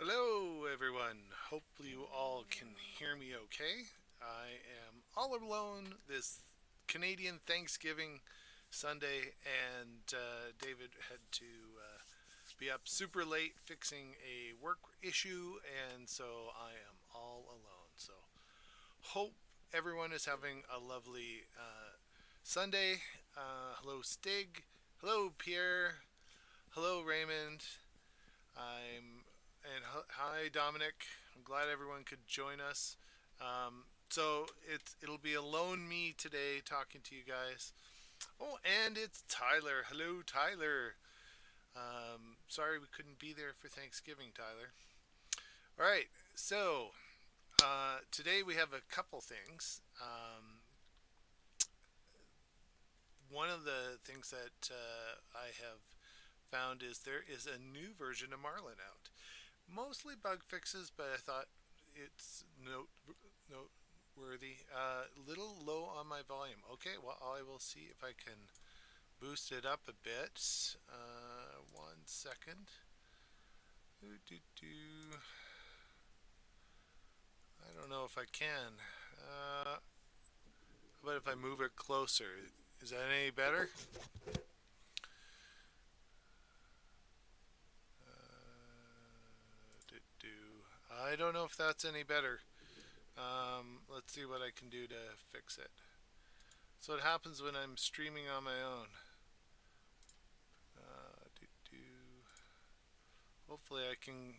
Hello, everyone. Hope you all can hear me okay. I am all alone this Canadian Thanksgiving Sunday, and David had to be up super late fixing a work issue, and so I am all alone. So, hope everyone is having a lovely Sunday. Hello, Stig. Hello, Pierre. Hello, Raymond. I'm and hi Dominic. I'm glad everyone could join us. So it'll be alone me today talking to you guys. Oh, and it's Tyler. Hello, Tyler. Sorry we couldn't be there for Thanksgiving, Tyler. All right. So today we have a couple things. One of the things that I have found is there is a new version of Marlin out. Mostly bug fixes, but I thought it's noteworthy. Little low on my volume. Okay, well I will see if I can boost it up a bit. 1 second. I don't know if I can. But if I move it closer, is that any better? I don't know if that's any better. Let's see what I can do to fix it. So it happens when I'm streaming on my own. Hopefully I can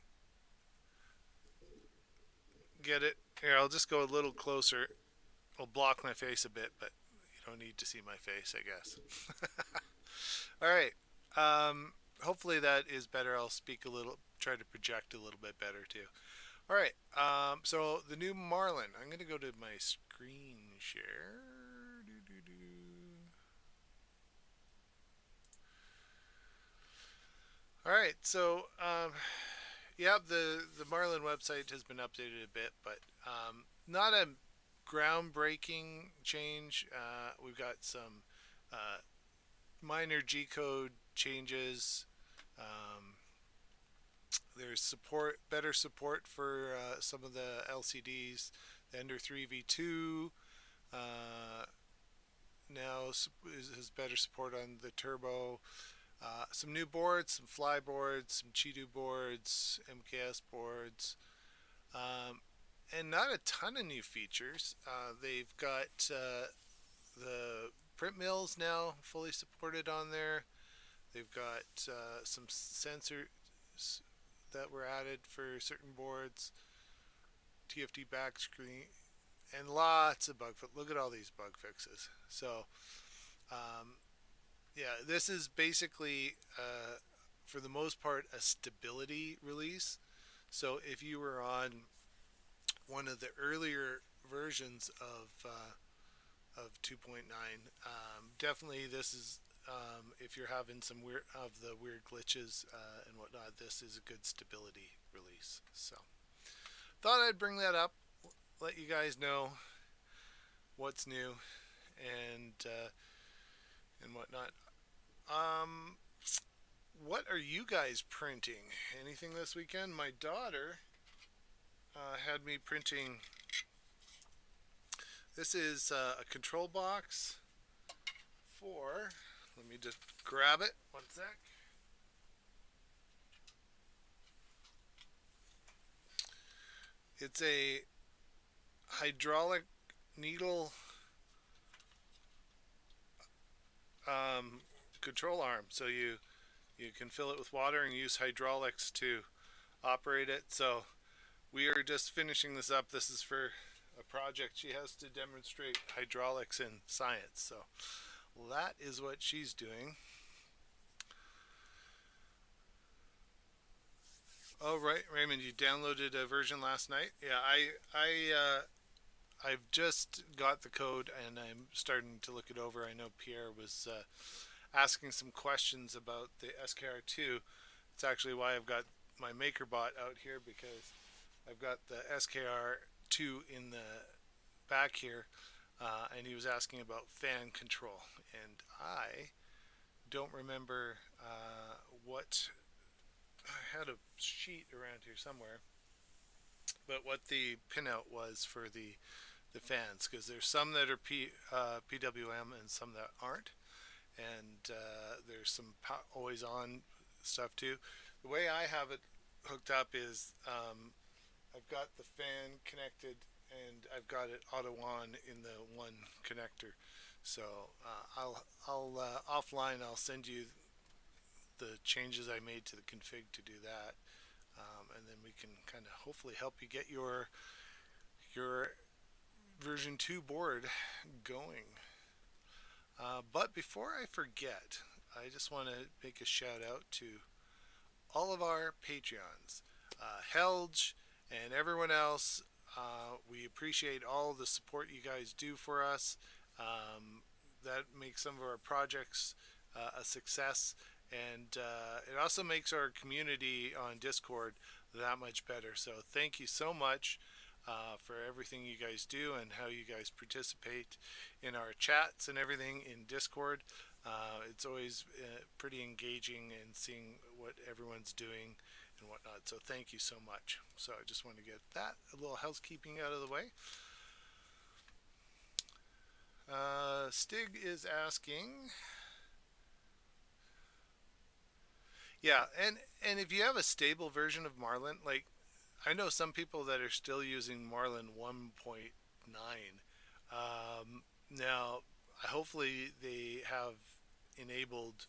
get it. Here, I'll just go a little closer. I'll block my face a bit, but you don't need to see my face, I guess. All right. Hopefully that is better. I'll speak a little, try to project a little bit better too. All right. So the new Marlin. I'm going to go to my screen share. All right. So yeah, the Marlin website has been updated a bit, but not a groundbreaking change. We've got some uh, minor G code changes. Um, there's better support for some of the LCDs. The Ender 3V2 uh, now has better support on the turbo. Some new boards, some fly boards, some Chidu boards, MKS boards, um, and not a ton of new features. They've got the print mills now fully supported on there. They've got some sensors that were added for certain boards, TFT back screen, and lots of bug. Look at all these bug fixes. So, um, yeah, this is basically, for the most part, a stability release. So, if you were on one of the earlier versions of 2.9, definitely this is if you're having some weird glitches and whatnot, this is a good stability release. So thought I'd bring that up, let you guys know what's new and whatnot. Um, what are you guys printing? Anything this weekend? My daughter had me printing. This is a control box for. Let me just grab it. 1 sec. It's a hydraulic needle control arm. So you can fill it with water and use hydraulics to operate it. So we are just finishing this up. This is for a project. She has to demonstrate hydraulics in science. So that is what she's doing. Oh right, Raymond, you downloaded a version last night. Yeah, I've just got the code and I'm starting to look it over. I know Pierre was asking some questions about the SKR2. It's actually why I've got my MakerBot out here because I've got the SKR2 in the back here, and he was asking about fan control, and I don't remember what had a sheet around here somewhere, but what the pinout was for the fans, because there's some that are PWM and some that aren't, and there's some always on stuff too. The way I have it hooked up is I've got the fan connected and I've got it auto on in the one connector. So I'll offline I'll send you the changes I made to the config to do that, and then we can kind of hopefully help you get your version 2 board going. But before I forget, I just want to make a shout out to all of our Patreons, Helge, and everyone else. We appreciate all the support you guys do for us. That makes some of our projects a success, and it also makes our community on Discord that much better. So thank you so much for everything you guys do and how you guys participate in our chats and everything in Discord. It's always pretty engaging and seeing what everyone's doing and whatnot. So thank you so much. So I just want to get that a little housekeeping out of the way. Stig is asking, yeah, and if you have a stable version of Marlin, like I know some people that are still using Marlin 1.9. Now, hopefully they have enabled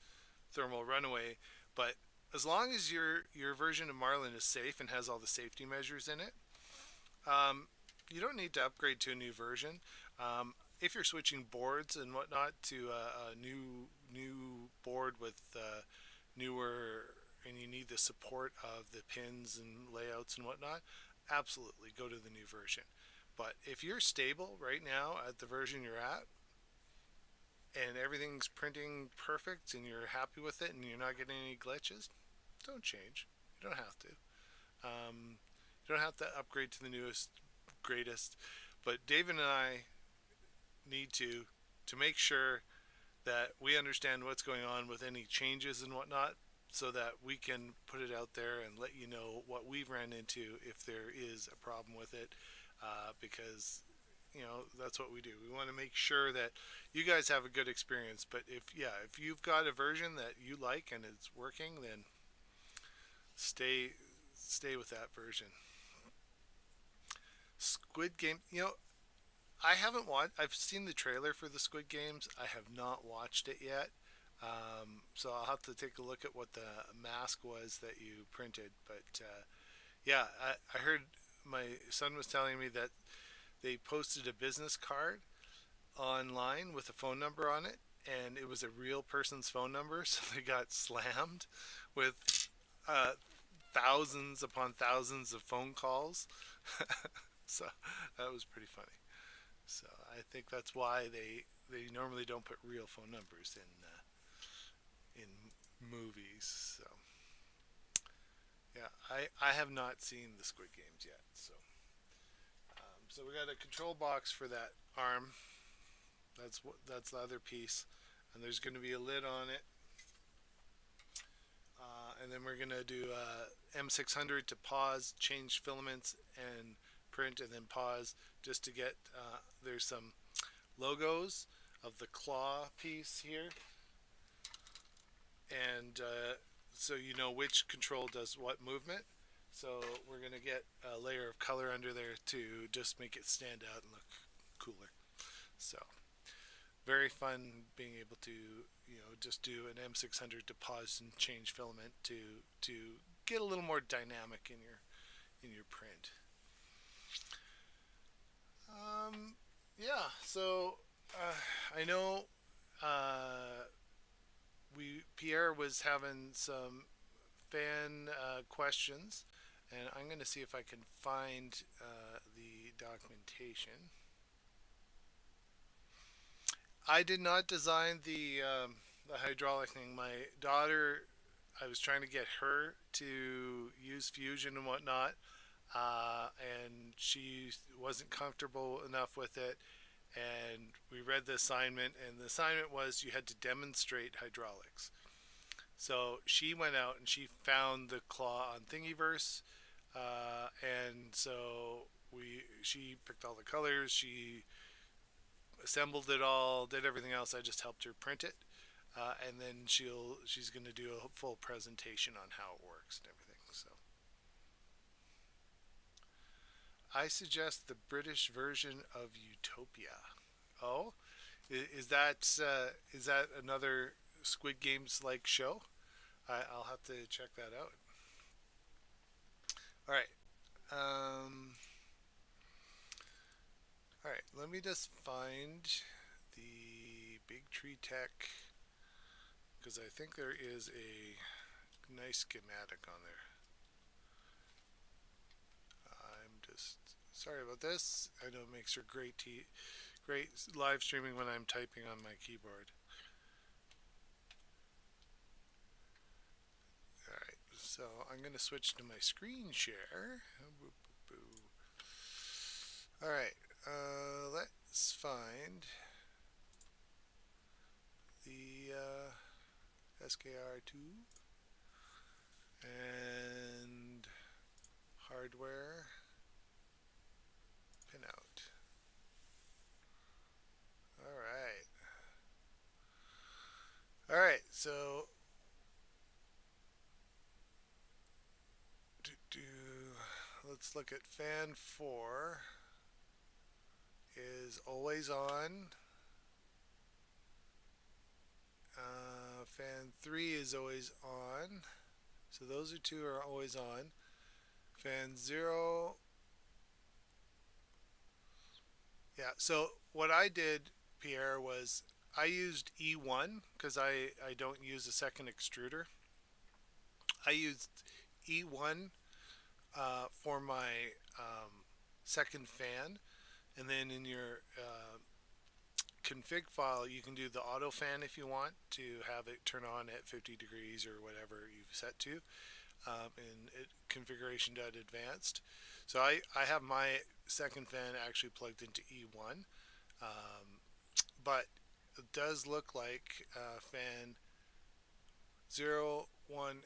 thermal runaway, but as long as your version of Marlin is safe and has all the safety measures in it, you don't need to upgrade to a new version. If you're switching boards and whatnot to a new board with newer, and you need the support of the pins and layouts and whatnot, absolutely go to the new version. But if you're stable right now at the version you're at and everything's printing perfect and you're happy with it and you're not getting any glitches, don't change. You don't have to. You don't have to upgrade to the newest, greatest. But David and I need to make sure that we understand what's going on with any changes and whatnot, so that we can put it out there and let you know what we've ran into if there is a problem with it, because that's what we do. We want to make sure that you guys have a good experience. But if you've got a version that you like and it's working, then stay with that version. Squid Game, I haven't watched. I've seen the trailer for the Squid Games. I have not watched it yet. So I'll have to take a look at what the mask was that you printed. But yeah, I heard my son was telling me that they posted a business card online with a phone number on it, and it was a real person's phone number. So they got slammed with thousands upon thousands of phone calls. So that was pretty funny. So I think that's why they normally don't put real phone numbers in movies. So yeah, I have not seen the Squid Games yet. So we got a control box for that arm. That's the other piece, and there's going to be a lid on it. And then we're going to do M600 to pause, change filaments, and print, and then pause just to get. There's some logos of the claw piece here, and so you know which control does what movement. So we're going to get a layer of color under there to just make it stand out and look cooler. So very fun being able to just do an M600 to pause and change filament to get a little more dynamic in your print. Yeah, so I know Pierre was having some fan questions, and I'm going to see if I can find the documentation. I did not design the hydraulic thing. My daughter, I was trying to get her to use Fusion and whatnot, and she wasn't comfortable enough with it. And we read the assignment, and the assignment was you had to demonstrate hydraulics. So she went out and she found the claw on Thingiverse, and so she picked all the colors, she assembled it all, did everything else. I just helped her print it, and then she's going to do a full presentation on how it works and everything. So I suggest the British version of Utopia. Oh, is that another Squid Games like show? I'll have to check that out. All right. Um, all right. Let me just find the Big Tree Tech because I think there is a nice schematic on there. I'm just sorry about this. I know it makes for great live streaming when I'm typing on my keyboard. All right. So I'm going to switch to my screen share. All right. Let's find the SKR2 and hardware pinout. All right. All right. So let's look at fan 4 is always on. Fan 3 is always on. So those are two are always on. Fan 0. Yeah. So what I did, Pierre, was I used E1 because I don't use a second extruder. I used E1 for my second fan, and then in your config file, you can do the auto fan if you want to have it turn on at 50 degrees or whatever you've set to in configuration.advanced. So I have my second fan actually plugged into E1, but it does look like fan 0, 1,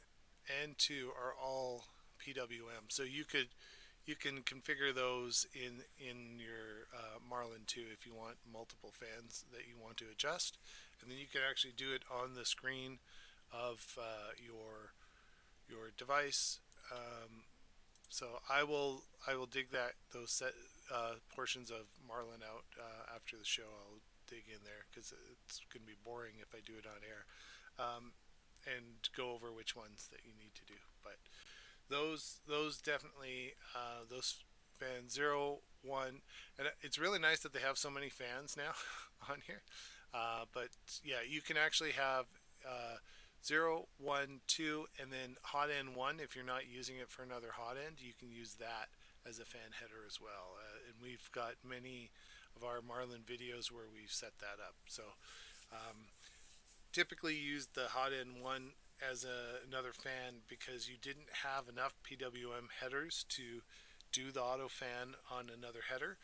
and 2 are all PWM. So you can configure those in your Marlin too if you want multiple fans that you want to adjust, and then you can actually do it on the screen of your device. So I will dig those set portions of Marlin out after the show. I'll dig in there because it's going to be boring if I do it on air, and go over which ones that you need to do. But those definitely those fans 0, 1, and it's really nice that they have so many fans now on here. But yeah, you can actually have 0, 1, 2, and then hot end 1. If you're not using it for another hot end, you can use that as a fan header as well. And we've got many of our Marlin videos where we've set that up. So um, typically use the hot end 1 as another fan because you didn't have enough PWM headers to do the auto fan on another header.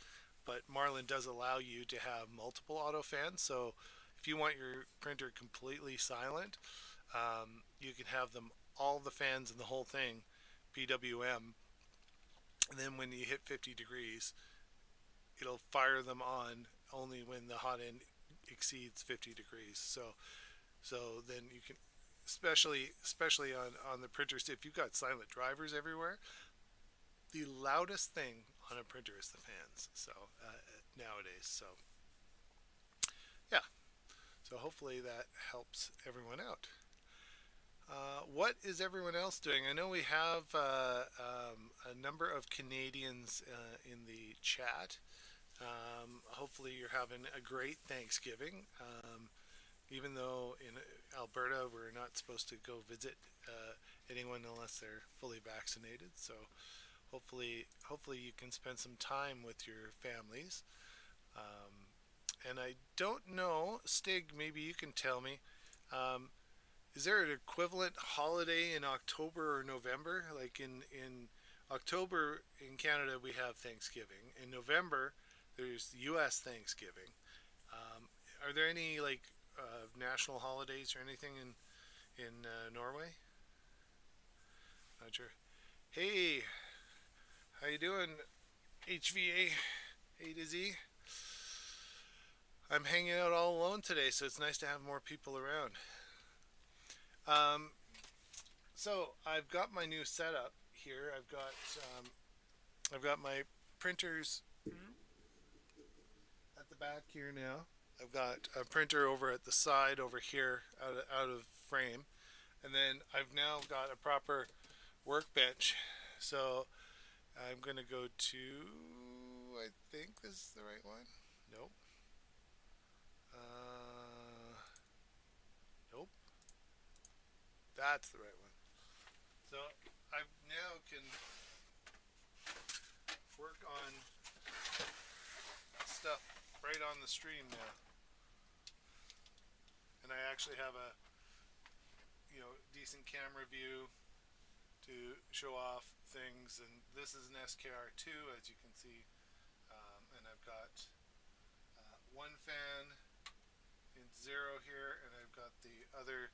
But Marlin does allow you to have multiple auto fans. So if you want your printer completely silent, you can have them all the fans in the whole thing PWM. And then when you hit 50 degrees, it'll fire them on only when the hot end exceeds 50 degrees. So then you can, especially on the printers, if you've got silent drivers everywhere, the loudest thing on a printer is the fans. So nowadays, so yeah. So hopefully that helps everyone out. What is everyone else doing? I know we have a number of Canadians in the chat. Hopefully, you're having a great Thanksgiving. Even though in Alberta we're not supposed to go visit anyone unless they're fully vaccinated. So hopefully you can spend some time with your families. Um, and I don't know, Stig, maybe you can tell me. Um, is there an equivalent holiday in October or November? Like in October in Canada we have Thanksgiving. In November there's U.S. Thanksgiving. Are there any like national holidays or anything in Norway. Not sure. Hey, how you doing? HVA A to Z. I'm hanging out all alone today, so it's nice to have more people around. Um, so I've got my new setup here. I've got my printers at the back here now. I've got a printer over at the side over here, out of frame, and then I've now got a proper workbench. So I'm gonna go to. I think this is the right one. Nope. Nope. That's the right one. So I now can work on stuff right on the stream now, and I actually have a decent camera view to show off things. And this is an SKR2, as you can see, and I've got one fan in zero here, and I've got the other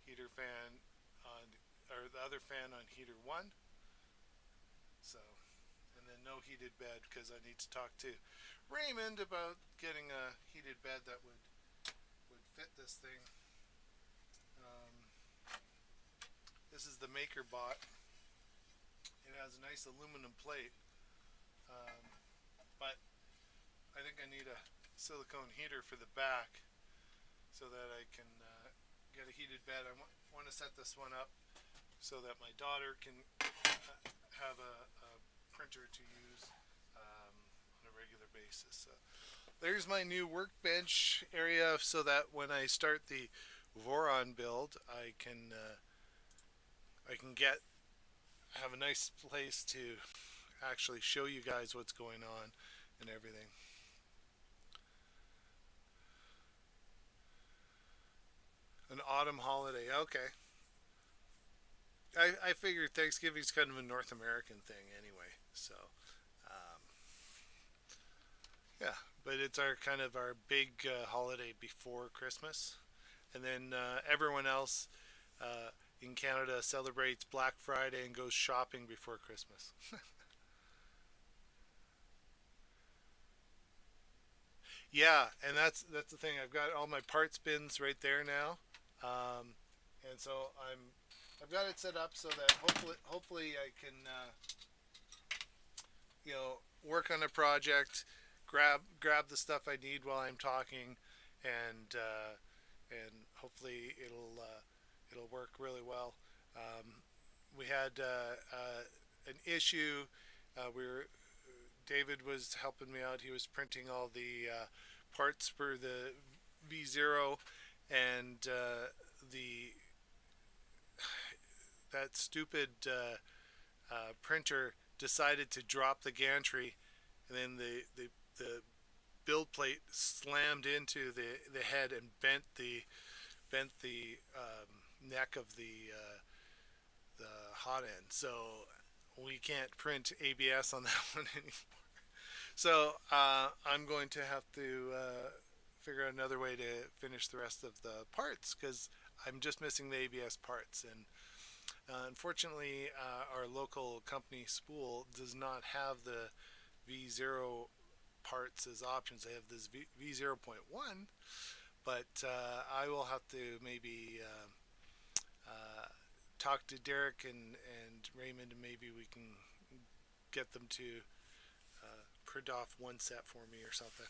heater fan on, or the other fan on heater one. So, and then no heated bed because I need to talk to Raymond about getting a heated bed that would fit this thing. This is the Maker Bot. It has a nice aluminum plate, but I think I need a silicone heater for the back so that I can get a heated bed. I want to set this one up so that my daughter can have a printer to use on a regular basis. So there's my new workbench area, so that when I start the Voron build, I can have a nice place to actually show you guys what's going on and everything. An autumn holiday, okay. I figured Thanksgiving's kind of a North American thing anyway, so um, yeah. But it's our kind of our big holiday before Christmas, and then everyone else in Canada celebrates Black Friday and goes shopping before Christmas. Yeah, and that's the thing. I've got all my parts bins right there now, and so I've got it set up so that hopefully I can work on a project, grab the stuff I need while I'm talking, and hopefully it'll work really well. We had an issue. We were David was helping me out. He was printing all the parts for the V0, and the that stupid printer decided to drop the gantry, and then the build plate slammed into the head and bent the neck of the hot end. So we can't print ABS on that one anymore. So I'm going to have to figure out another way to finish the rest of the parts because I'm just missing the ABS parts. And unfortunately, our local company Spool does not have the V0 parts as options. They have this V0.1, but I will have to maybe talk to Derek and Raymond, and maybe we can get them to print off one set for me or something.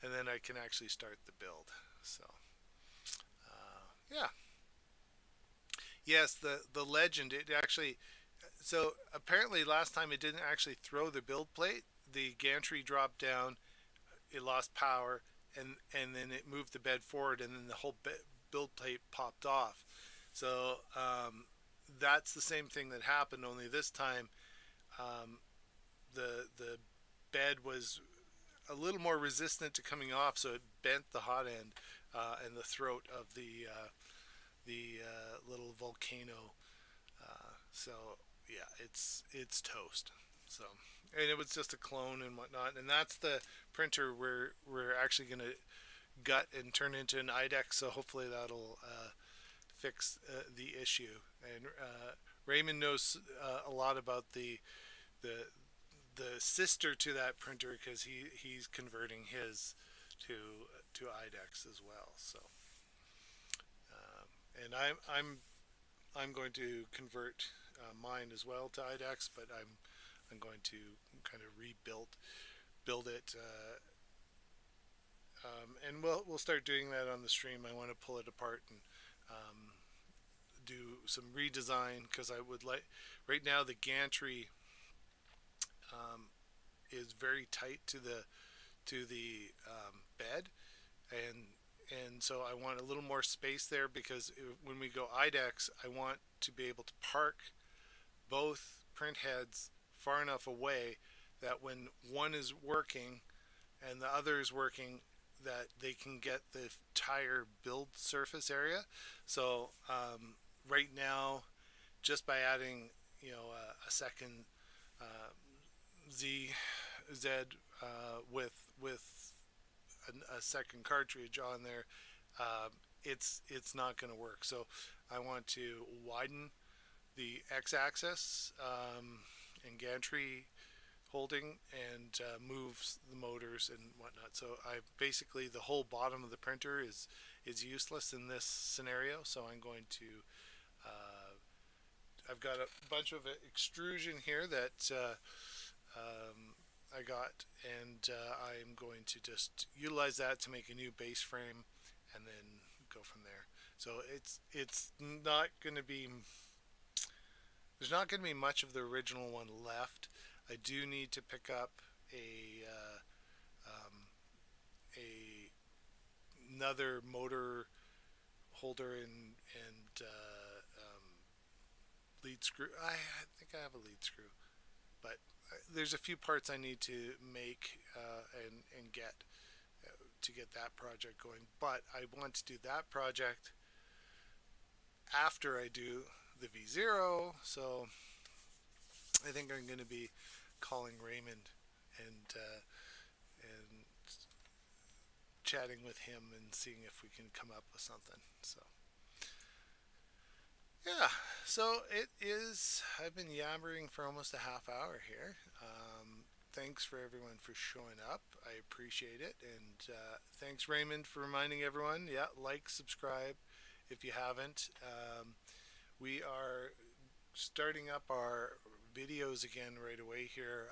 And then I can actually start the build. So, yeah. Yes, the legend, it actually, so apparently last time it didn't actually throw the build plate. The gantry dropped down, it lost power, and then it moved the bed forward, and then the whole build plate popped off. So that's the same thing that happened, only this time um, the bed was a little more resistant to coming off, so it bent the hot end and the throat of the little volcano. So yeah, it's toast. So, and it was just a clone and whatnot, and that's the printer we're actually gonna gut and turn into an IDEX. So hopefully that'll fix the issue. And Raymond knows a lot about the the sister to that printer because he's converting his to IDEX as well. So and I'm going to convert mine as well to IDEX, but I'm going to kind of build it, and we'll start doing that on the stream. I want to pull it apart and do some redesign because I would like right now the gantry um, is very tight to the bed, and so I want a little more space there because when we go IDEX, I want to be able to park both print heads far enough away that when one is working and the other is working, that they can get the entire build surface area. So right now, just by adding a second uh, Z Z with a second cartridge on there, it's not going to work. So I want to widen the x-axis and gantry holding and moves the motors and whatnot. So I basically the whole bottom of the printer is useless in this scenario. So I'm going to I've got a bunch of extrusion here that I got, and I'm going to just utilize that to make a new base frame, and then go from there. So it's not going to be there's not going to be much of the original one left. I do need to pick up a another motor holder and lead screw. I think I have a lead screw, but there's a few parts I need to make and get to get that project going. But I want to do that project after I do the V0. So I think I'm going to be calling Raymond and chatting with him and seeing if we can come up with something. So yeah, so it is. I've been yammering for almost a half hour here. Thanks for everyone for showing up. I appreciate it, and thanks Raymond for reminding everyone. Yeah, like, subscribe if you haven't. We are starting up our videos again right away here.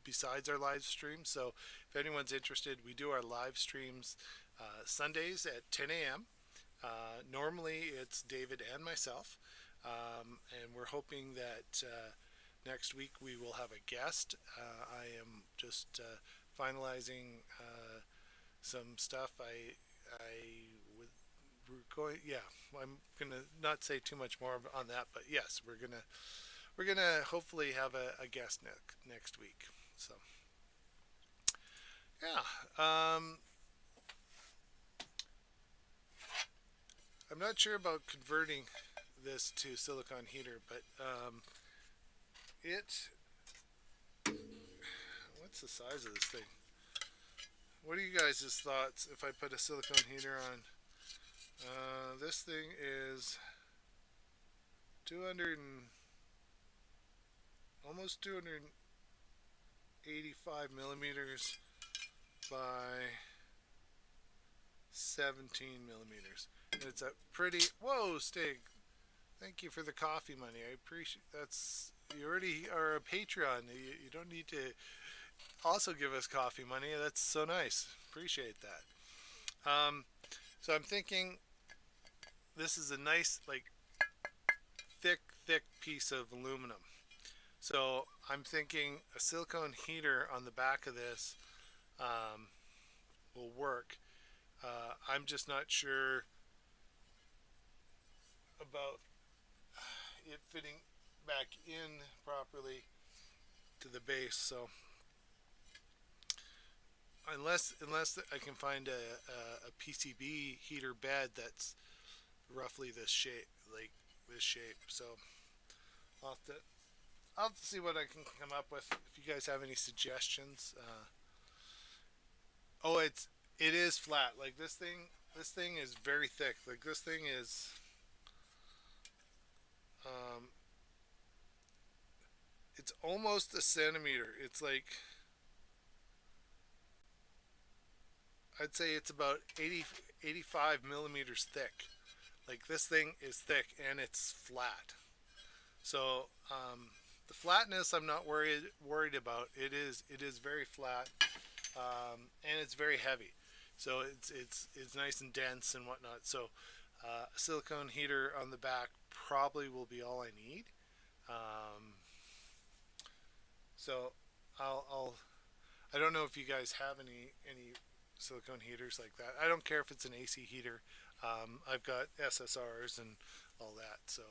Besides our live stream. So if anyone's interested, we do our live streams Sundays at 10 a.m. Normally it's David and myself, and we're hoping that next week we will have a guest. I am just finalizing some stuff. We're going. Yeah, I'm gonna not say too much more on that, but yes, we're gonna hopefully have a guest next week. So yeah, I'm not sure about converting this to silicon heater, but it. What's the size of this thing? What are you guys' thoughts if I put a silicone heater on? This thing is 200 and almost 285 millimeters by 17 millimeters. And it's a pretty. Whoa, Stig! Thank you for the coffee money. I appreciate. That's you already are a Patreon. You don't need to also give us coffee money. That's so nice. Appreciate that. So I'm thinking this is a nice like thick piece of aluminum. So I'm thinking a silicone heater on the back of this um, will work. I'm just not sure about it fitting back in properly to the base. So unless I can find a PCB heater bed that's roughly this shape, like this shape. So I'll have to see what I can come up with. If you guys have any suggestions. Oh, It is flat. Like this thing is very thick. Like this thing is, um, it's almost a centimeter. It's like I'd say it's about 80, 85 millimeters thick. Like this thing is thick and it's flat. So the flatness I'm not worried about. It is very flat, and it's very heavy. So it's nice and dense and whatnot. So a silicone heater on the back probably will be all I need. Um, so I'll I don't know if you guys have any silicone heaters like that. I don't care if it's an AC heater. I've got SSRs and all that, so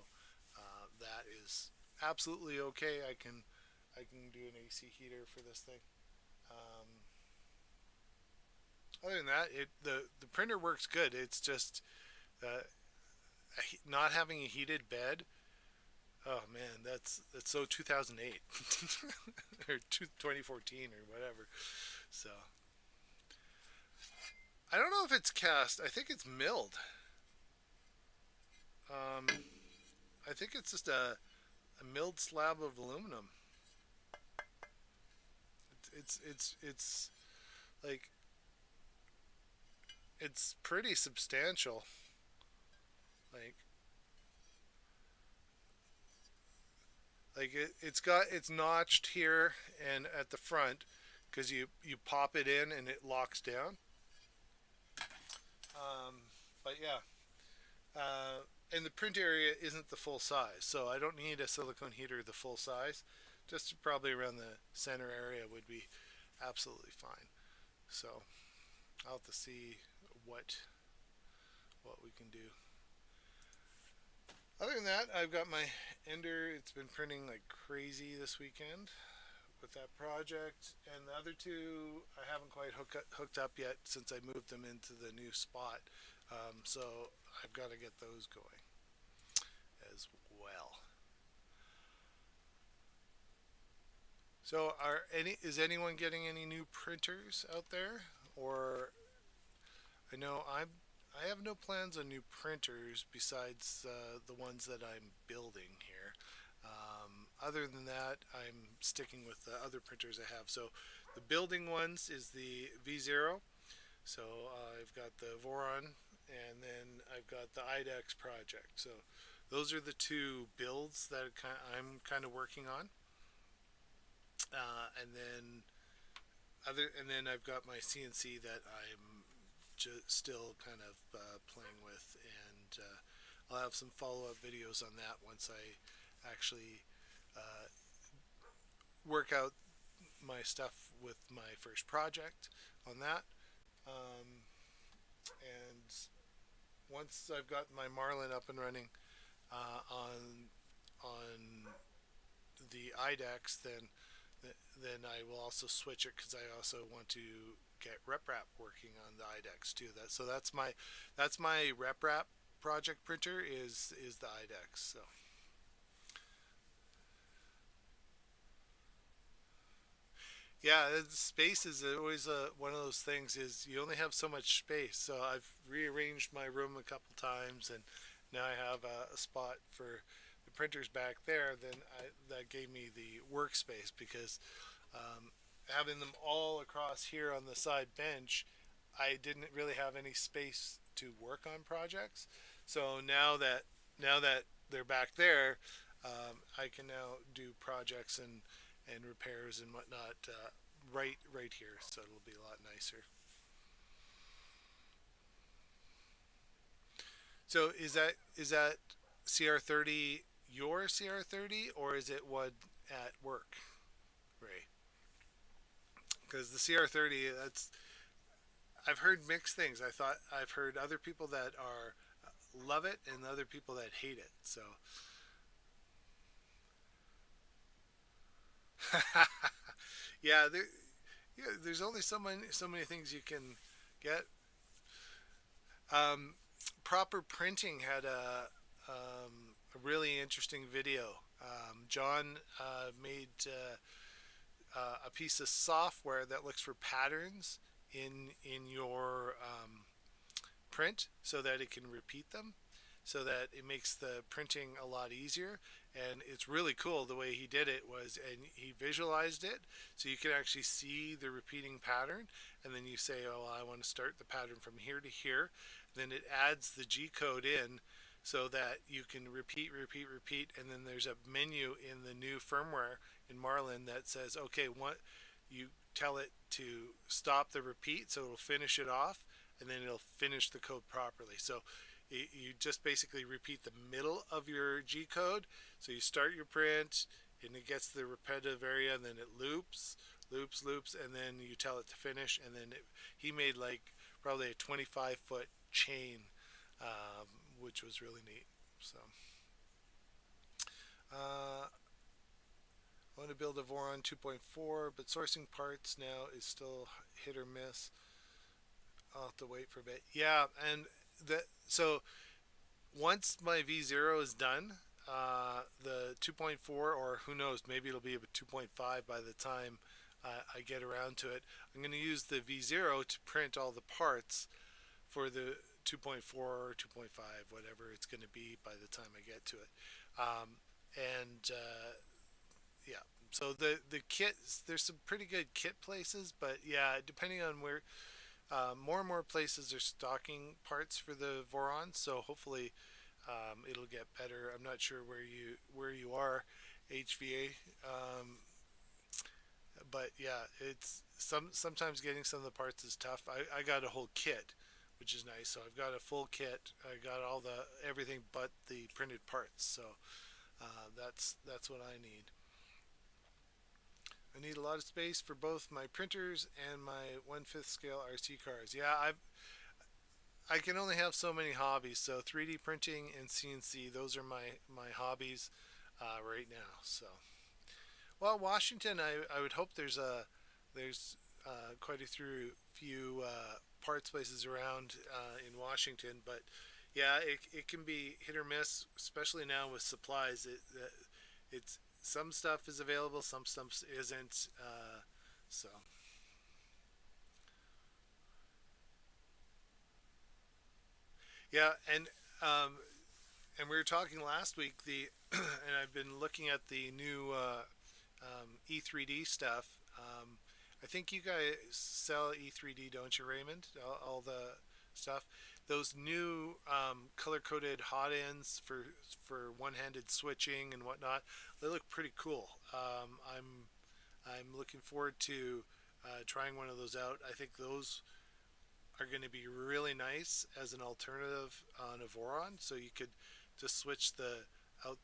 that is absolutely okay. I can do an AC heater for this thing. Um, Other than that, the printer works good. It's just uh, not having a heated bed. Oh man, that's so 2008 or 2014 or whatever. So I don't know if it's cast. I think it's milled. Um, I think it's just a milled slab of aluminum. It's like it's pretty substantial. Like it's notched here and at the front because you pop it in and it locks down. Um, but yeah, and the print area isn't the full size, so I don't need a silicone heater the full size. Just probably around the center area would be absolutely fine. So I'll have to see what what we can do. Other than that, I've got my Ender. It's been printing like crazy this weekend with that project, and the other two I haven't quite hooked up yet since I moved them into the new spot. So I've got to get those going as well. So is anyone getting any new printers out there? Or I know I have no plans on new printers besides the ones that I'm building here. Other than that, I'm sticking with the other printers I have. So the building ones is the V0. So I've got the Voron, and then I've got the IDEX project. So those are the two builds that I'm kind of working on. And then I've got my CNC that I'm still kind of playing with, and I'll have some follow-up videos on that once I actually uh, work out my stuff with my first project on that. Um, and once I've got my Marlin up and running on the IDEX, then I will also switch it because I also want to get RepRap working on the IDEX too. That's my RepRap project printer is the IDEX. So yeah, space is always one of those things. Is you only have so much space. So I've rearranged my room a couple times, and now I have a spot for the printers back there. Then that gave me the workspace because having them all across here on the side bench, I didn't really have any space to work on projects. So now that they're back there, I can now do projects and repairs and whatnot right here. So it'll be a lot nicer. So is that CR30 your CR30 or is it one at work, Ray? Because the CR30, that's I've heard mixed things. I've heard other people that are love it and other people that hate it. So yeah, there's only so many things you can get. Um, Proper Printing had a really interesting video. John made a piece of software that looks for patterns in your print so that it can repeat them, so that it makes the printing a lot easier. And it's really cool the way he did it was, and he visualized it so you can actually see the repeating pattern. And then you say, oh, I want to start the pattern from here to here. Then it adds the G code in so that you can repeat, repeat, repeat. And then there's a menu in the new firmware in Marlin that says, okay, what you tell it to stop the repeat so it'll finish it off, and then it'll finish the code properly. So you just basically repeat the middle of your G code. So you start your print and it gets to the repetitive area, and then it loops, loops, loops, and then you tell it to finish. And then he made like probably a 25-foot chain, which was really neat. So uh, I want to build a Voron 2.4, but sourcing parts now is still hit or miss. I'll have to wait for a bit. Yeah, and so once my V0 is done, the 2.4, or who knows, maybe it'll be a 2.5 by the time I get around to it. I'm going to use the V0 to print all the parts for the 2.4 or 2.5, whatever it's going to be by the time I get to it. And yeah, so the kits, there's some pretty good kit places, but yeah, depending on where, more and more places are stocking parts for the Voron, so hopefully it'll get better. I'm not sure where you are, HVA, but yeah, it's sometimes getting some of the parts is tough. I got a whole kit, which is nice. So I've got a full kit. I got all the everything but the printed parts. So that's what I need. I need a lot of space for both my printers and my 1/5 scale RC cars. Yeah, I can only have so many hobbies. So 3D printing and CNC, those are my hobbies right now. So well, Washington, I would hope there's quite a few parts places around in Washington, but yeah, it can be hit or miss, especially now with supplies. It's some stuff is available, some stuff isn't. So yeah, and we were talking last week and I've been looking at the new E3D stuff. I think you guys sell E3D, don't you, Raymond? All the stuff. Those new color coded hot ends for one handed switching and whatnot. They look pretty cool. I'm looking forward to trying one of those out. I think those are going to be really nice as an alternative on a Voron. So you could just switch the out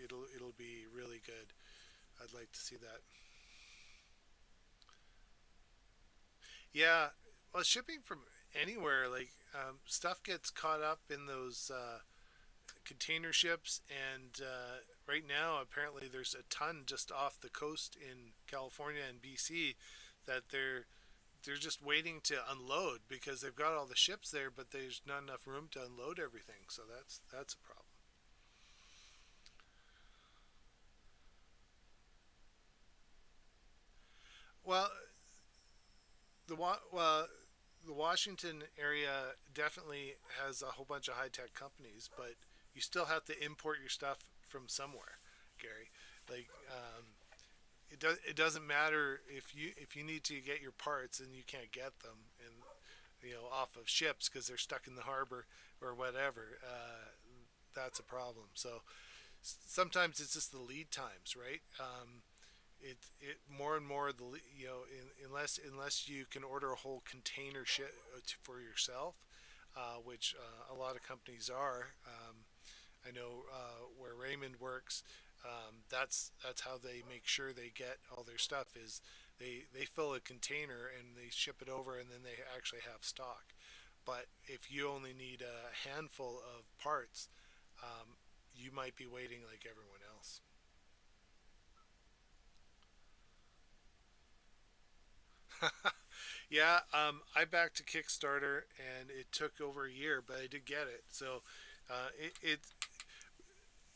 it'll be really good. I'd like to see that. Yeah, well, shipping from anywhere, like stuff gets caught up in those container ships, and right now apparently there's a ton just off the coast in California and BC that they're just waiting to unload because they've got all the ships there, but there's not enough room to unload everything. So that's a problem. Well, well, the Washington area definitely has a whole bunch of high tech companies, but you still have to import your stuff from somewhere, Gary. Like it doesn't matter if you need to get your parts and you can't get them and off of ships because they're stuck in the harbor or whatever. That's a problem. So sometimes it's just the lead times, right? It more and more unless you can order a whole container ship for yourself, which a lot of companies are. I know where Raymond works. That's how they make sure they get all their stuff is they fill a container and they ship it over and then they actually have stock. But if you only need a handful of parts, you might be waiting like everyone else. Yeah, I backed to Kickstarter and it took over a year, but I did get it. So it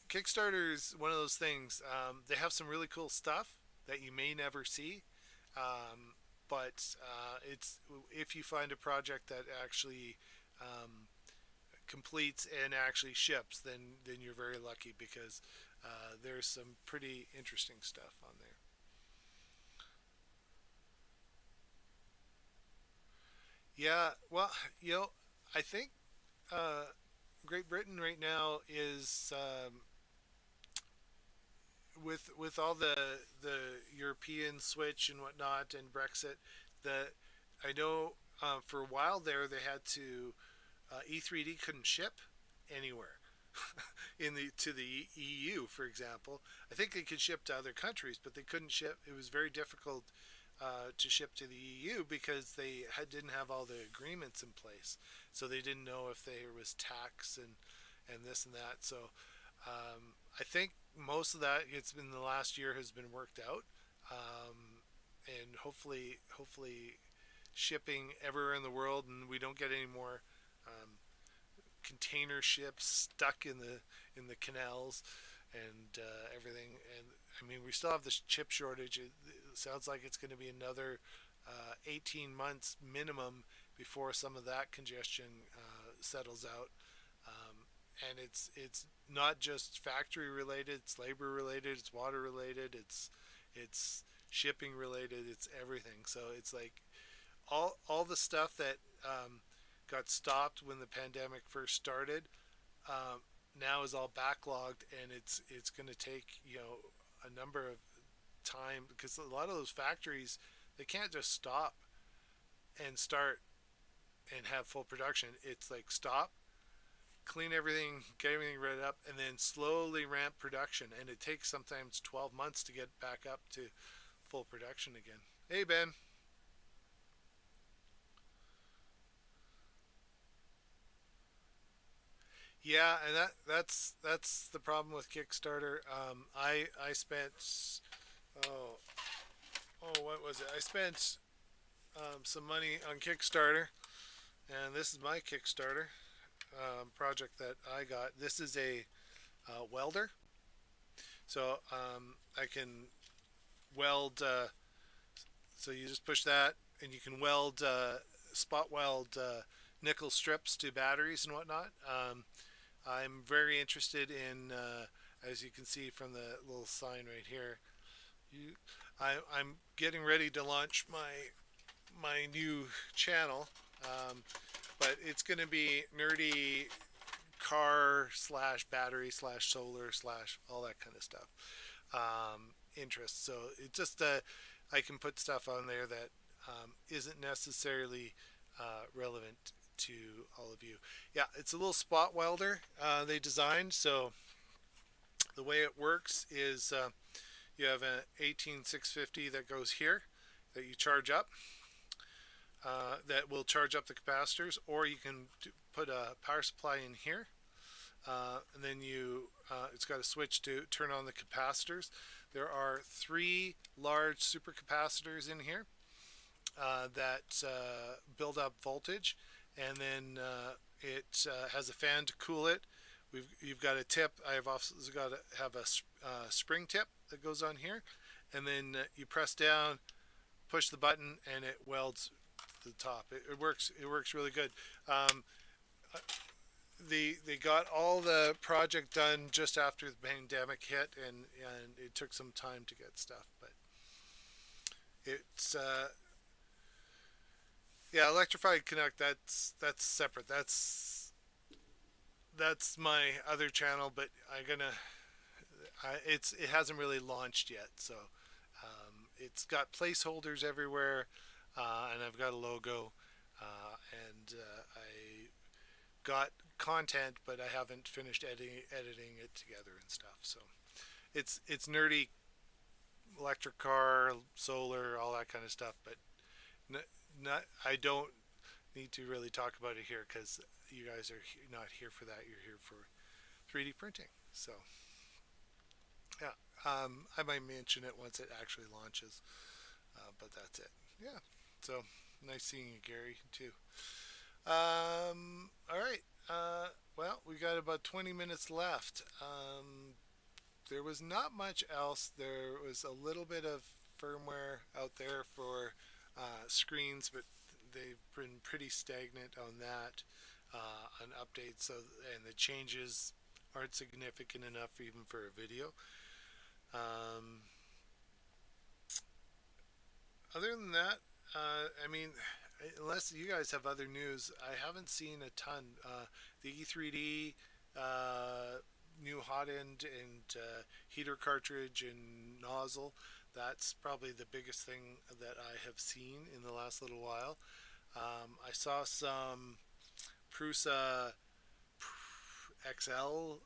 Kickstarter is one of those things. They have some really cool stuff that you may never see. Um, but it's if you find a project that actually um, completes and actually ships, then you're very lucky because there's some pretty interesting stuff on there. Yeah, well, you know, I think uh, Great Britain right now is with all the European switch and whatnot and Brexit. The I know for a while there they had to E3D couldn't ship anywhere in the to the EU, for example. I think they could ship to other countries, but they couldn't ship. It was very difficult to ship to the EU because didn't have all the agreements in place. So they didn't know if there was tax and this and that. So I think most of that it's been the last year has been worked out, and hopefully shipping everywhere in the world, and we don't get any more um, container ships stuck in the canals and everything. And I mean, we still have this chip shortage. It sounds like it's going to be another 18 months minimum before some of that congestion settles out. Um, and it's not just factory related; it's labor related, it's water related, it's shipping related, it's everything. So it's like all the stuff that got stopped when the pandemic first started um, now is all backlogged, and it's going to take a number of time because a lot of those factories they can't just stop and start and have full production. It's like stop, clean everything, get everything ready up, and then slowly ramp production. And it takes sometimes 12 months to get back up to full production again. Hey Ben. Yeah, and that's the problem with Kickstarter. I spent oh what was it? I spent some money on Kickstarter, and this is my Kickstarter project that I got. This is a welder, so I can weld. So you just push that, and you can weld spot weld nickel strips to batteries and whatnot. I'm very interested in, as you can see from the little sign right here. You, I'm getting ready to launch my new channel, um, but it's going to be nerdy car slash battery slash solar slash all that kind of stuff interest. So it just I can put stuff on there that isn't necessarily relevant to all of you. Yeah, it's a little spot welder they designed. So the way it works is you have an 18650 that goes here that you charge up. That will charge up the capacitors, or you can put a power supply in here, and then it's got a switch to turn on the capacitors. There are three large supercapacitors in here that build up voltage, and then it has a fan to cool it. You've got a tip. I've also got to have a spring tip that goes on here, and then you press down, push the button, and it welds the top. It works. It works really good. Um, they got all the project done just after the pandemic hit, and it took some time to get stuff, but it's yeah, electrified connect. That's separate. That's my other channel, but it hasn't really launched yet, so it's got placeholders everywhere, and I've got a logo, and I got content, but I haven't finished editing it together and stuff. So it's nerdy, electric car, solar, all that kind of stuff, but not I don't need to really talk about it here because you guys are not here for that. You're here for 3D printing. So yeah, I might mention it once it actually launches, but that's it. Yeah. So nice seeing you, Gary, too. All right. Well, we got about 20 minutes left. There was not much else. There was a little bit of firmware out there for screens, but they've been pretty stagnant on that, on updates. So and the changes aren't significant enough even for a video. Um, Other than that, I mean, unless you guys have other news, I haven't seen a ton. The E3D, new hot end and heater cartridge and nozzle. That's probably the biggest thing that I have seen in the last little while. I saw some Prusa XL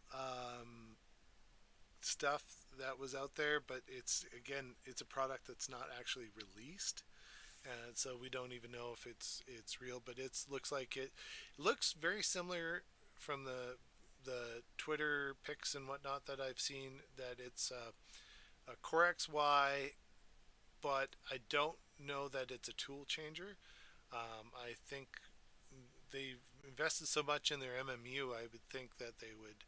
stuff that was out there, but it's again, it's a product that's not actually released, and so we don't even know if it's real. But it looks like it looks very similar from the Twitter pics and whatnot that I've seen. That it's a Core XY, but I don't know that it's a tool changer. I think they've invested so much in their MMU. I would think that they would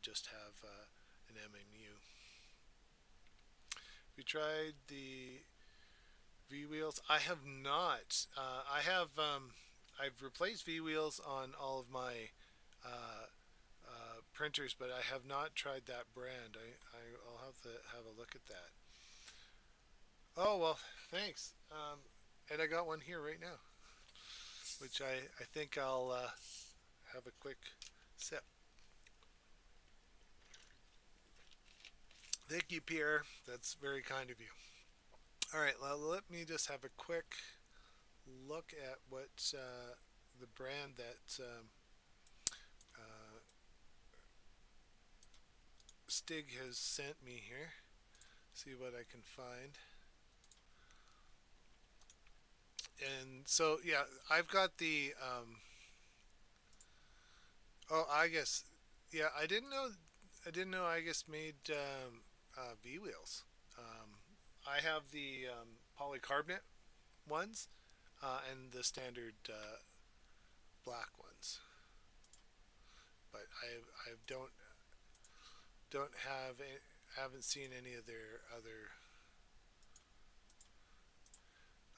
just have an MMU. We tried the V wheels. I have not. I've replaced V wheels on all of my printers, but I have not tried that brand. I'll have to have a look at that. Oh well, thanks. And I got one here right now, which I think I'll have a quick sip. Thank you, Pierre. That's very kind of you. All right, well, let me just have a quick look at what the brand that uh, Stig has sent me here. See what I can find. And so, yeah, I've got the. Oh, I guess. Yeah, I didn't know. I didn't know. I guess made V wheels. I have the polycarbonate ones and the standard black ones, but I don't have haven't seen any of their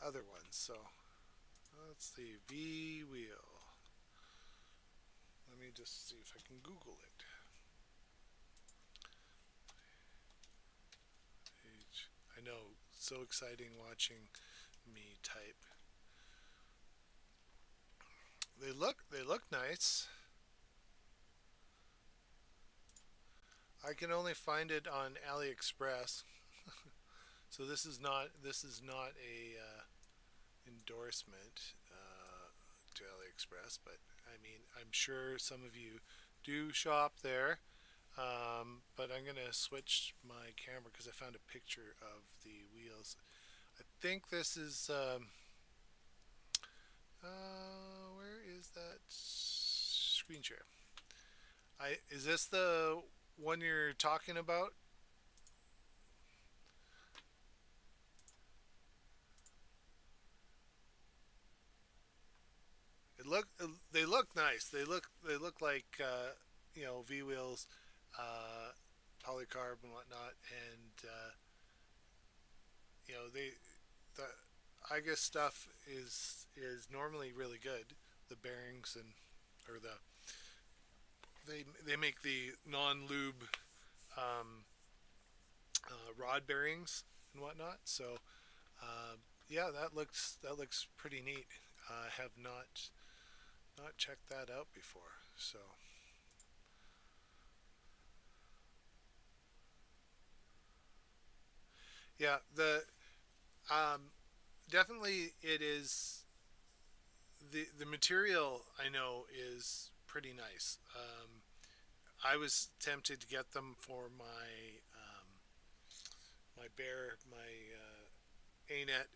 other ones. So let's see, V wheel. Let me just see if I can Google it. I know, so exciting watching me type. They look nice. I can only find it on AliExpress. So this is not a endorsement to AliExpress, but I mean I'm sure some of you do shop there. But I'm gonna switch my camera because I found a picture of the wheels. I think this is where is that screen share? I is this the one you're talking about? It look they look nice. They look like V wheels, uh, polycarb and whatnot, and they the I guess stuff is normally really good. The bearings and or they make the non lube um, rod bearings and whatnot. So yeah, that looks pretty neat. I have not checked that out before. So yeah, the um, definitely it is the material I know is pretty nice. I was tempted to get them for my Bear my ANET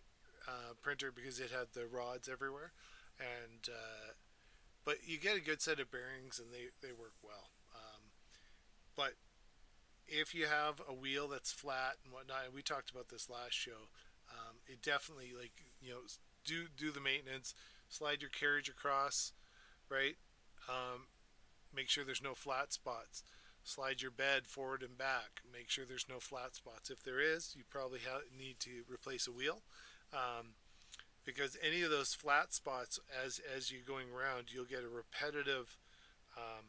printer because it had the rods everywhere, and but you get a good set of bearings and they work well. But if you have a wheel that's flat and whatnot, and we talked about this last show, it definitely like do the maintenance, slide your carriage across, right? Um, Make sure there's no flat spots. Slide your bed forward and back. Make sure there's no flat spots. If there is, you probably need to replace a wheel. Um, because any of those flat spots, as you're going around, you'll get a repetitive um,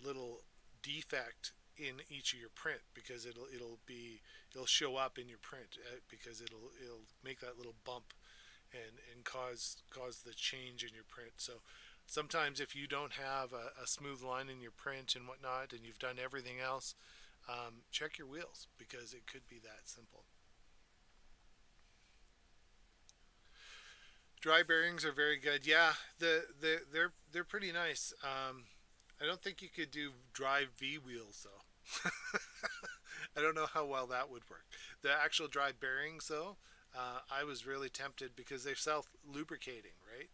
little defect in each of your print, because it'll show up in your print, because it'll make that little bump and cause the change in your print. So sometimes if you don't have a smooth line in your print and whatnot, and you've done everything else, check your wheels, because it could be that simple. Dry bearings are very good. Yeah, they're pretty nice. I don't think you could do dry V wheels though. I don't know how well that would work. The actual dry bearings though, I was really tempted because they're self-lubricating, right?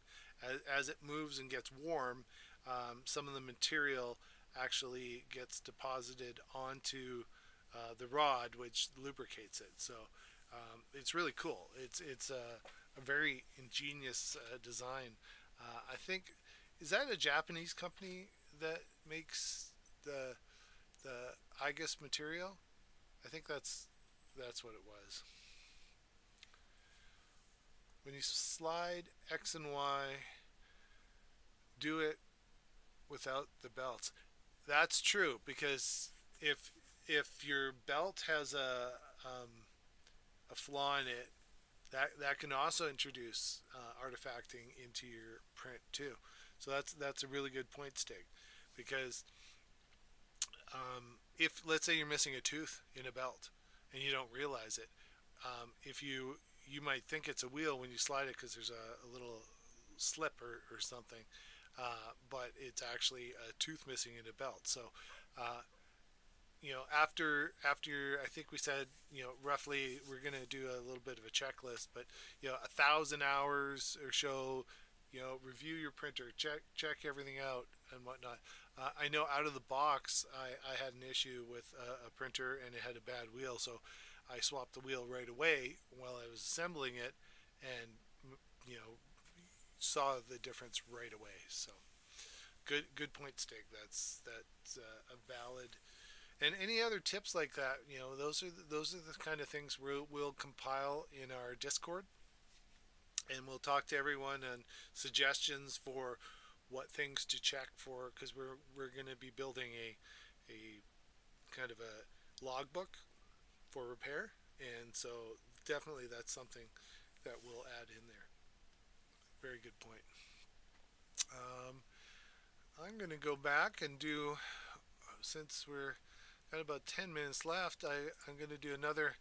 As it moves and gets warm, some of the material actually gets deposited onto the rod, which lubricates it. So it's really cool. It's a very ingenious design. I think, is that a Japanese company that makes the the I guess material? I think that's what it was. When you slide X and Y, do it without the belts. That's true, because if your belt has a flaw in it, that can also introduce artifacting into your print too. So that's a really good point, Stig, because if, let's say, you're missing a tooth in a belt and you don't realize it, if you might think it's a wheel when you slide it because there's a little slip or something, but it's actually a tooth missing in a belt. So after I think we said, roughly we're going to do a little bit of a checklist, but 1,000 hours or so, review your printer, check everything out and whatnot. I know out of the box, I had an issue with a printer and it had a bad wheel, so I swapped the wheel right away while I was assembling it, and you know saw the difference right away. So good point, Stig. That's a valid. And any other tips like that, those are the kind of things we'll compile in our Discord, and we'll talk to everyone on suggestions for what things to check for, because we're going to be building a kind of a logbook for repair, and so definitely that's something that we'll add in there. Very good point. Um, I'm going to go back and do, since we're got about 10 minutes left, I'm going to do another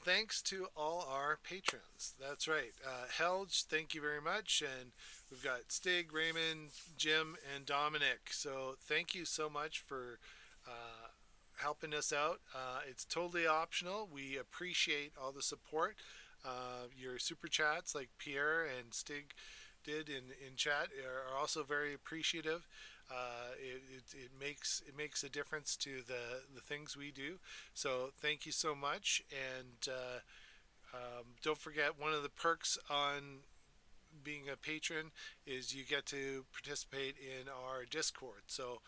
thanks to all our patrons. That's right. Helge, thank you very much. And we've got Stig, Raymond, Jim, and Dominic. So thank you so much for helping us out. It's totally optional. We appreciate all the support. Your super chats, like Pierre and Stig did in chat, are also very appreciative. It makes a difference to the things we do. So thank you so much, and don't forget, one of the perks on being a patron is you get to participate in our Discord. So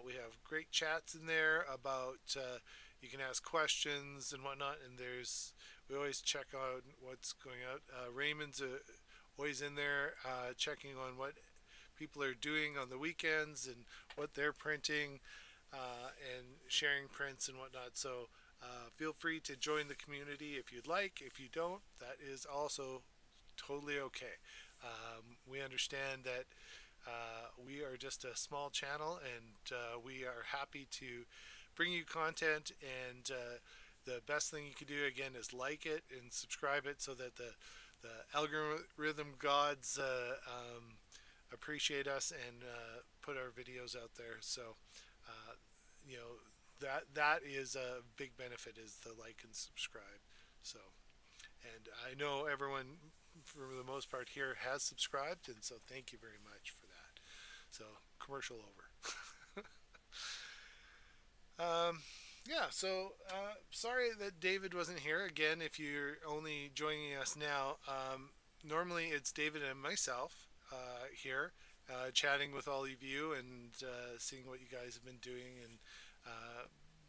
we have great chats in there about you can ask questions and whatnot, and we always check out what's going out. Raymond's always in there checking on what people are doing on the weekends and what they're printing, and sharing prints and whatnot. So feel free to join the community if you'd like. If you don't, that is also totally okay. We understand that we are just a small channel, and we are happy to bring you content. And the best thing you can do, again, is like it and subscribe it, so that the algorithm gods appreciate us and put our videos out there. So uh, you know that is a big benefit, is the like and subscribe. So, and I know everyone for the most part here has subscribed, and so thank you very much for that. So, commercial over. Yeah, so sorry that David wasn't here. Again, if you're only joining us now, normally it's David and myself here, chatting with all of you and seeing what you guys have been doing, and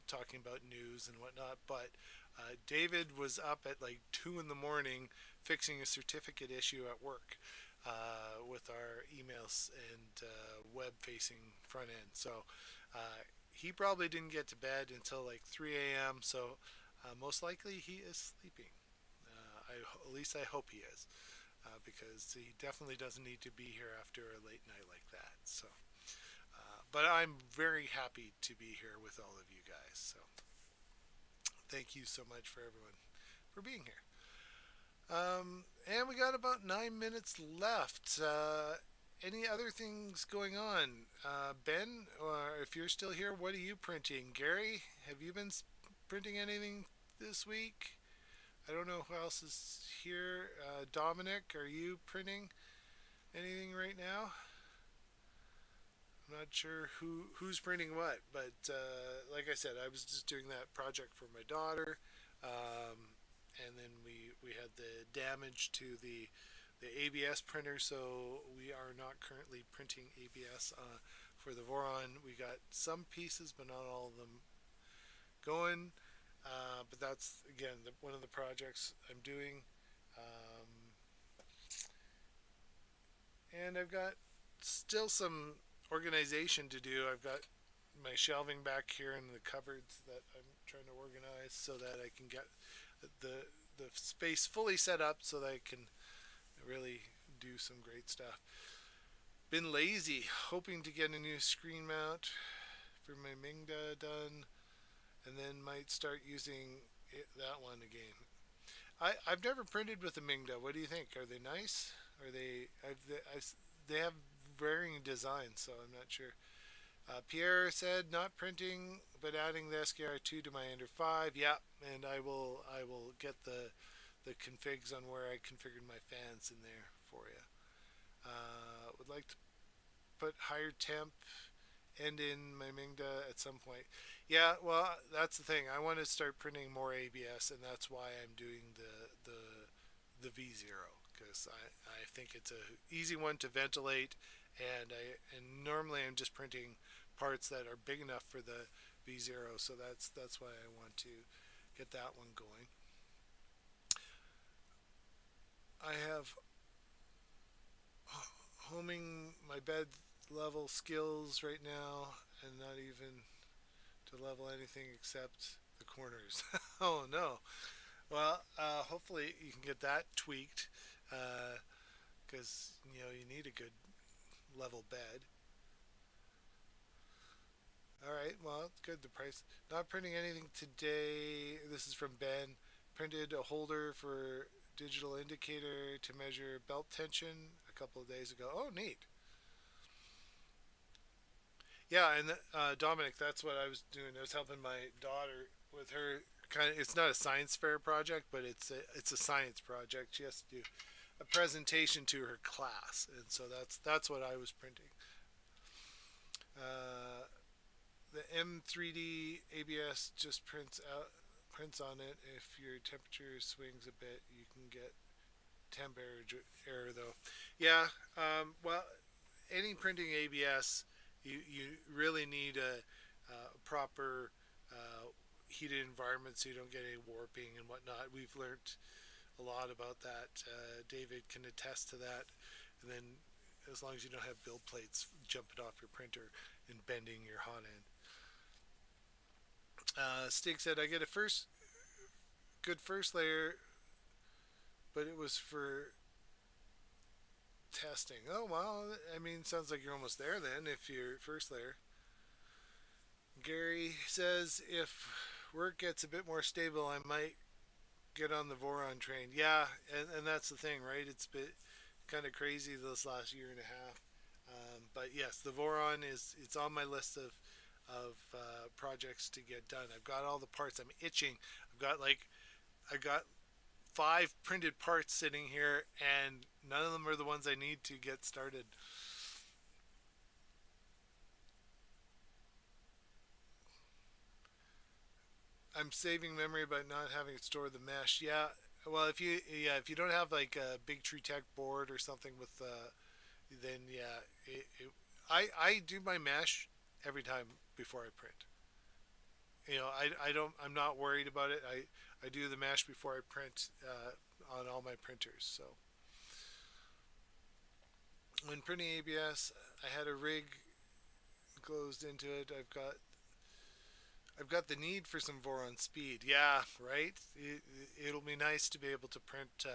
talking talking about news and whatnot. But David was up at like 2 in the morning fixing a certificate issue at work with our emails and web-facing front end. So he probably didn't get to bed until like 3 a.m. So most likely he is sleeping. At least I hope he is, because he definitely doesn't need to be here after a late night like that. So, but I'm very happy to be here with all of you guys. So, thank you so much for everyone for being here. And we got about 9 minutes left. Any other things going on? Ben, or if you're still here, what are you printing? Gary, have you been printing anything this week? I don't know who else is here. Dominic, are you printing anything right now? I'm not sure who's printing what, but like I said, I was just doing that project for my daughter, and then we had the damage to the ABS printer, so we are not currently printing ABS for the Voron. We got some pieces, but not all of them going. But that's again one of the projects I'm doing, um, and I've got still some organization to do. I've got my shelving back here in the cupboards that I'm trying to organize so that I can get the space fully set up so that I can really do some great stuff. Been lazy, hoping to get a new screen mount for my Mingda done, and then might start using that one again. I've never printed with a Mingda. What do you think? Are they nice? Are they? They have varying designs, so I'm not sure. Pierre said not printing, but adding the SKR2 to my Ender 5. Yeah, and I will get the configs on where I configured my fans in there for you. Would like to put higher temp and in my Mingda at some point. Yeah, well, that's the thing. I want to start printing more ABS, and that's why I'm doing the V0, because I think it's a easy one to ventilate, and normally I'm just printing parts that are big enough for the V0, so that's why I want to get that one going. I have homing my bed level skills right now, and not even to level anything except the corners. Oh no. Well, hopefully you can get that tweaked, because you need a good level bed. All right. Well, it's good. The price. Not printing anything today. This is from Ben. Printed a holder for digital indicator to measure belt tension a couple of days ago. Oh, neat. Yeah, and Dominic, that's what I was doing. I was helping my daughter with her kind of. It's not a science fair project, but it's a science project. She has to do a presentation to her class, and so that's what I was printing. Uh, the M3D ABS just prints on it. If your temperature swings a bit, you can get temp error though. Yeah. Well, any printing ABS, you really need a proper heated environment so you don't get any warping and whatnot. We've learned a lot about that. David can attest to that. And then, as long as you don't have build plates jumping off your printer and bending your hot end. Stig said, I get a good first layer, but it was for testing. Oh, well, I mean, sounds like you're almost there then if you're first layer. Gary says, if work gets a bit more stable, I might get on the Voron train. Yeah, and that's the thing, right? It's been kind of crazy this last year and a half. But yes, the Voron it's on my list of projects to get done. I've got all the parts. I'm itching. I got 5 printed parts sitting here, and none of them are the ones I need to get started. I'm saving memory by not having it store the mesh. Yeah, well, if you don't have like a big Tree Tech board or something with then yeah, I do my mesh every time before I print. I'm not worried about it. I do the mesh before I print on all my printers. So when printing ABS, I had a rig closed into it. I've got the need for some Voron speed. Yeah, right. It'll be nice to be able to print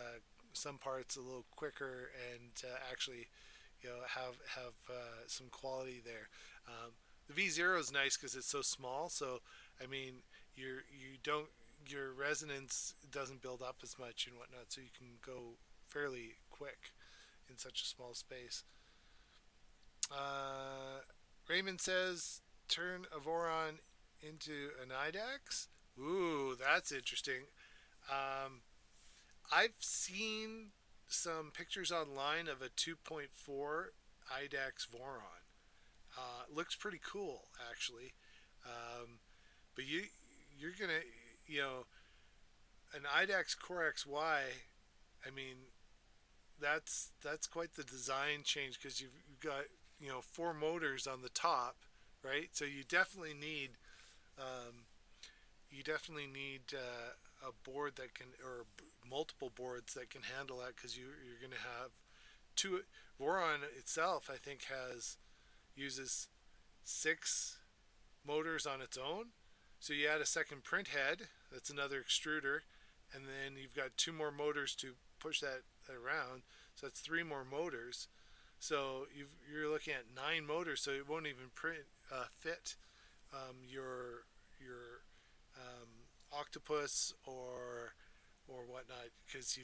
some parts a little quicker and actually, have some quality there. The V0 is nice because it's so small. So I mean, you don't your resonance doesn't build up as much and whatnot, so you can go fairly quick in such a small space. Uh, Raymond says turn a Voron into an IDAX. Ooh, that's interesting. Um, I've seen some pictures online of a 2.4 IDAX Voron. Looks pretty cool, actually. Um, but you're gonna, you know, an IDAX Core XY. I mean, that's quite the design change because you've got four motors on the top, right? So um, you definitely need a board that can, or multiple boards that can handle that because you're going to have two. Voron itself, I think, uses six motors on its own. So you add a second print head, that's another extruder, and then you've got two more motors to push that around. So that's three more motors. So you're looking at nine motors. So it won't even fit your octopus or whatnot because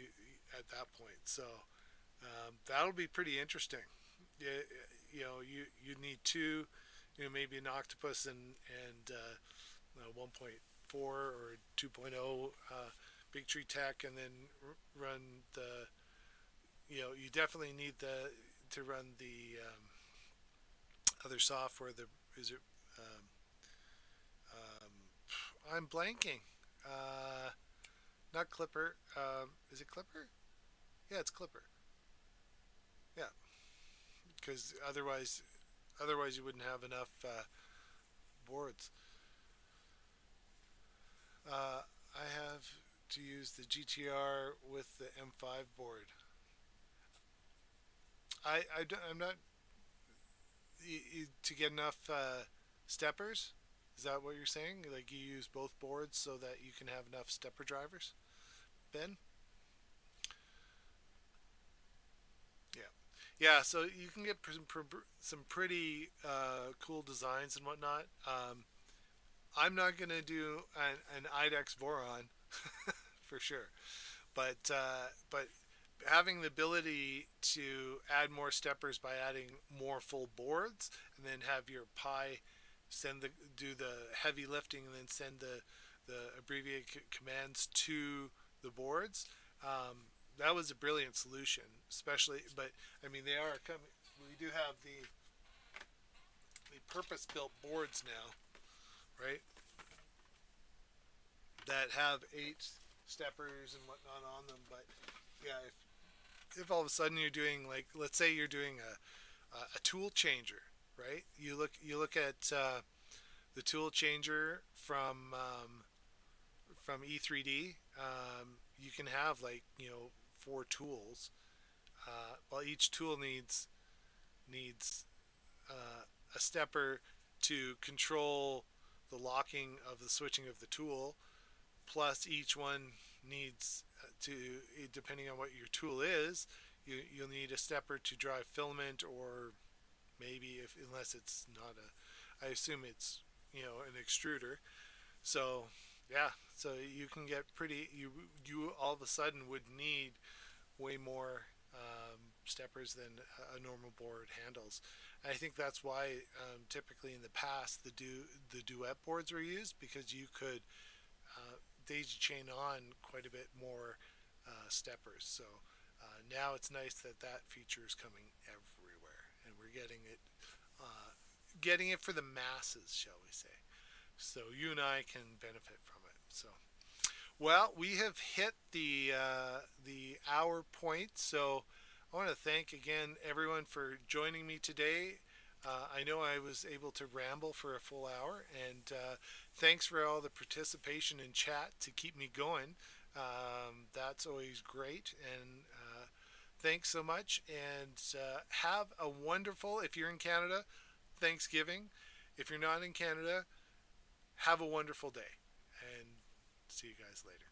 at that point. So that'll be pretty interesting. Yeah, you need two, maybe an octopus and 1.4 or 2.0 Big Tree Tech, and then run the. You definitely need to run the other software. The is it? Um, I'm blanking. Uh, Not Clipper. Is it Clipper? Yeah, it's Clipper. Yeah, because otherwise you wouldn't have enough boards. I have to use the GTR with the M5 board. I'm not to get enough steppers. Is that what you're saying? Like you use both boards so that you can have enough stepper drivers, Ben? Yeah, yeah. So you can get some pretty cool designs and whatnot. I'm not gonna do an IDEX Voron for sure, but having the ability to add more steppers by adding more full boards, and then have your Pi do the heavy lifting, and then send the abbreviated commands to the boards. That was a brilliant solution, especially. But I mean, they are coming. We do have the purpose built boards now, right? That have eight steppers and whatnot on them. But yeah, if all of a sudden you're doing, like, let's say you're doing a tool changer, right? You look at the tool changer from E3D. You can have, like, four tools. Well, each tool needs a stepper to control the locking of the switching of the tool. Plus, each one needs to, depending on what your tool is, you'll need a stepper to drive filament, or maybe, if unless it's not a, I assume it's an extruder. So yeah, so you can get pretty. You all of a sudden would need way more steppers than a normal board handles. And I think that's why typically in the past the duet boards were used, because you could daisy chain on quite a bit more steppers. So now it's nice that that feature is coming everywhere, and we're getting it for the masses, shall we say? So you and I can benefit from it. So, well, we have hit the hour point. So I want to thank again everyone for joining me today. I know I was able to ramble for a full hour, and Thanks for all the participation in chat to keep me going. That's always great. And thanks so much. And have a wonderful, if you're in Canada, Thanksgiving. If you're not in Canada, have a wonderful day. And see you guys later.